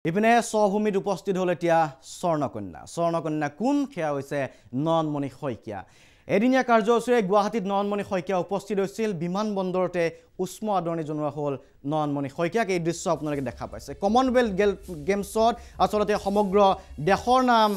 ইপিনে স্বভূমিত উপস্থিত হল এতিয়া স্বৰ্ণকন্যা কোন সেয়া হৈছে নয়নমণি শইকীয়া এদিনীয়া কাৰ্যসূচীৰে গুৱাহাটীত নয়নমণি শইকীয়া উপস্থিত হৈছিল বিমানবন্দৰতে উষ্ম আদৰণি জনোৱা হ'ল নয়নমণি শইকীয়াক এই দৃশ্য আপোনালোকে দেখা পাইছে কমনৱেলথ গেমছত আচলতে সমগ্ৰ দেশৰ নাম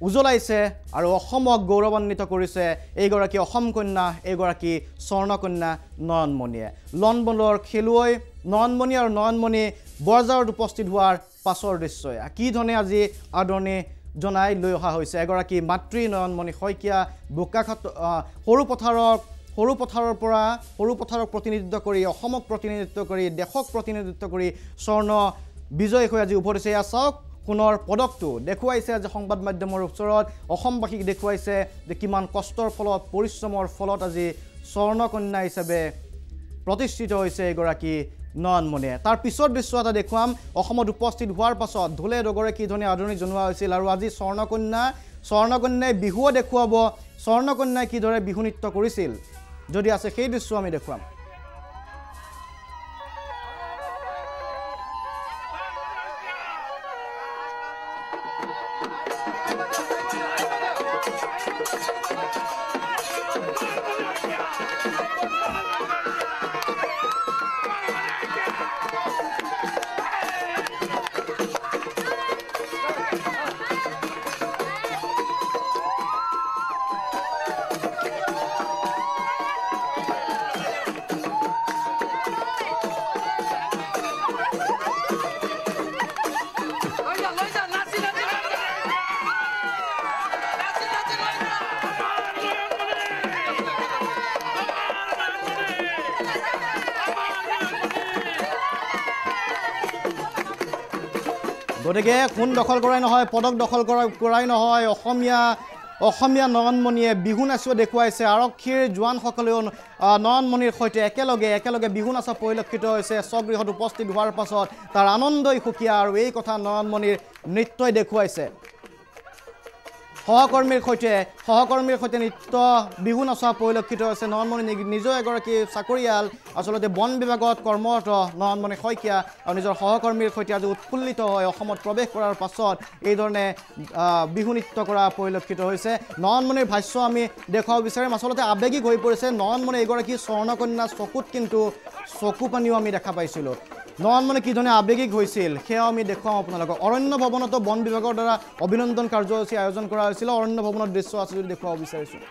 উজ্বলাইছে আৰু অসমক গৌৰৱান্বিত কৰিছে এইগৰাকী অসম কন্যা এইগৰাকী স্বৰ্ণকন্যা নয়নমণিয়ে লণ্ডনৰ খেলুৱৈ নয়নমণি আৰু নয়নমণি বৰজাৰত উপস্থিত হোৱাৰ পাছৰ দৃশ্য কি ধৰণে আজি আদৰণি জনাই লৈ অহা হৈছে এগৰাকী মাতৃ নয়নমণি শইকীয়া বোকাখাট সৰু পথাৰক প্ৰতিনিধিত্ব কৰি অসমক প্ৰতিনিধিত্ব কৰি দেশক প্ৰতিনিধিত্ব কৰি স্বৰ্ণ বিজয় হৈ আজি উভতিছে এয়া চাওক পুনৰ পদকটো দেখুৱাইছে আজি সংবাদ মাধ্যমৰ ওচৰত অসমবাসীক দেখুৱাইছে যে কিমান কষ্টৰ ফলত পৰিশ্ৰমৰ ফলত আজি স্বৰ্ণকন্যা হিচাপে প্ৰতিষ্ঠিত হৈছে এগৰাকী নয়নমণিয়ে তাৰ পিছৰ দৃশ্য এটা দেখুৱাম অসমত উপস্থিত হোৱাৰ পাছত ঢোলে ডগৰে কি ধৰণে আদৰণি জনোৱা হৈছিল আৰু আজি স্বৰ্ণকন্যাই বিহুও দেখুৱাব স্বৰ্ণকন্যাই কিদৰে বিহু নৃত্য কৰিছিল যদি আছে সেই দৃশ্য আমি দেখুৱাম গতিকে কোন দখল কৰাই নহয় পদক দখল কৰাই নহয় অসমীয়া নয়নমণিয়ে বিহু নাচিও দেখুৱাইছে আৰক্ষীৰ জোৱানসকলেও নয়নমণিৰ সৈতে একেলগে বিহু নাচা পৰিলক্ষিত হৈছে স্বগৃহত উপস্থিত হোৱাৰ পাছত তাৰ আনন্দই সুকীয়া আৰু এই কথা নয়নমণিৰ নৃত্যই দেখুৱাইছে সহকৰ্মীৰ সৈতে নৃত্য বিহু নচা পৰিলক্ষিত হৈছে নয়নমণি নিজৰ এগৰাকী চাকৰিয়াল আচলতে বন বিভাগত কৰ্মৰত নয়নমণি শইকীয়া আৰু নিজৰ সহকৰ্মীৰ সৈতে আজি উৎফুল্লিত হৈ অসমত প্ৰৱেশ কৰাৰ পাছত এইধৰণে বিহু নৃত্য কৰা পৰিলক্ষিত হৈছে নয়নমণিৰ ভাষ্য আমি দেখুৱাব বিচাৰিম আচলতে আৱেগিক হৈ পৰিছে নয়নমণি এগৰাকী স্বৰ্ণকন্যা চকুত কিন্তু চকু পানীও আমি দেখা পাইছিলোঁ নয়নমণি কি ধৰণে আৱেগিক হৈছিল সেয়াও আমি দেখুৱাম আপোনালোকক অৰণ্য ভৱনতো বন বিভাগৰ দ্বাৰা অভিনন্দন কাৰ্যসূচী আয়োজন কৰা হৈছিল অৰণ্য ভৱনৰ দৃশ্য আছে যদি দেখুৱাব বিচাৰিছোঁ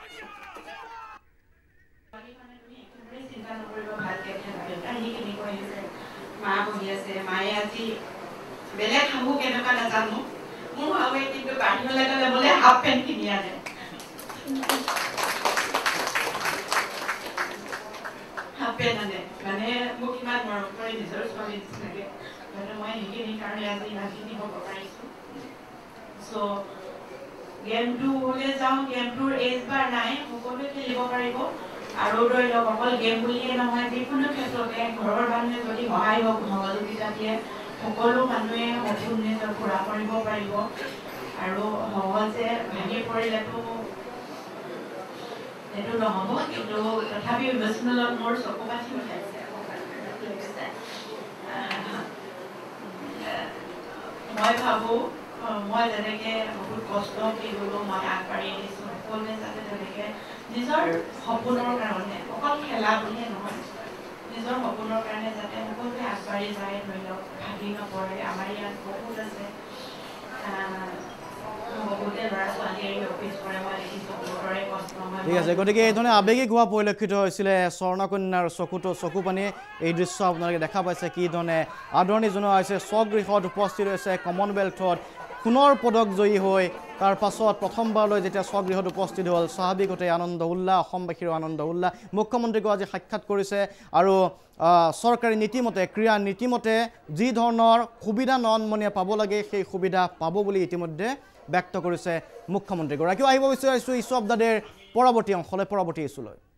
মানে মোক ইমান মৰম কৰি নিজৰ ছোৱালী নিচিনাকে মই সেইখিনি কাৰণে আজি ইমানখিনি হ'ব পাৰিছোঁ চ' গেমটোলৈ যাওঁ গেমটোৰ এজ বাৰ নাই সকলোৱে খেলিব পাৰিব আৰু ধৰি লওক অকল গেম বুলিয়ে নহয় যিকোনো ক্ষেত্ৰতে ঘৰৰ মানুহে যদি সহায় হওক সহযোগিতা দিয়ে সকলো মানুহে সপোন নিজৰ পূৰা কৰিব পাৰিব আৰু সহজে ভাঙি পৰিলেতো এইটো নহ'ব কিন্তু তথাপি ইমোচনেলত মোৰ চকু পাতি উঠাইছে মই ভাবোঁ মই যেনেকৈ বহুত কষ্ট দি গ'লোঁ মই আগবাঢ়ি দিছোঁ সকলোৱে যাতে তেনেকৈ নিজৰ সপোনৰ কাৰণে অকল খেলা বুলিয়ে নহয় নিজৰ সপোনৰ কাৰণে যাতে সকলোৱে আগবাঢ়ি যায় ধৰি লওক ভাগি নপৰে আমাৰ ইয়াত বহুত আছে ঠিক আছে গতিকে এই ধৰণে আৱেগিক হোৱা পৰিলক্ষিত হৈছিলে স্বৰ্ণকন্যাৰ চকু পানী এই দৃশ্য আপোনালোকে দেখা পাইছে কি ধৰণে আদৰণি জনোৱা হৈছে স্বগৃহত উপস্থিত হৈছে কমনৱেলথত সোণৰ পদক জয়ী হৈ তাৰ পাছত প্ৰথমবাৰলৈ যেতিয়া স্বগৃহত উপস্থিত হ'ল স্বাভাৱিকতে আনন্দ উল্লাস অসমবাসীৰ আনন্দ উল্লাস মুখ্যমন্ত্ৰীকো আজি সাক্ষাৎ কৰিছে আৰু চৰকাৰী নীতিমতে ক্ৰীড়া নীতিমতে যি ধৰণৰ সুবিধা নয়নমণিয়ে পাব লাগে সেই সুবিধা পাব বুলি ইতিমধ্যে ব্যক্ত কৰিছে মুখ্যমন্ত্ৰীগৰাকীও আহিব বিচাৰিছোঁ ইছ্যু অফ দ্য ডেৰ পৰৱৰ্তী অংশলৈ পৰৱৰ্তী ইছ্যুলৈ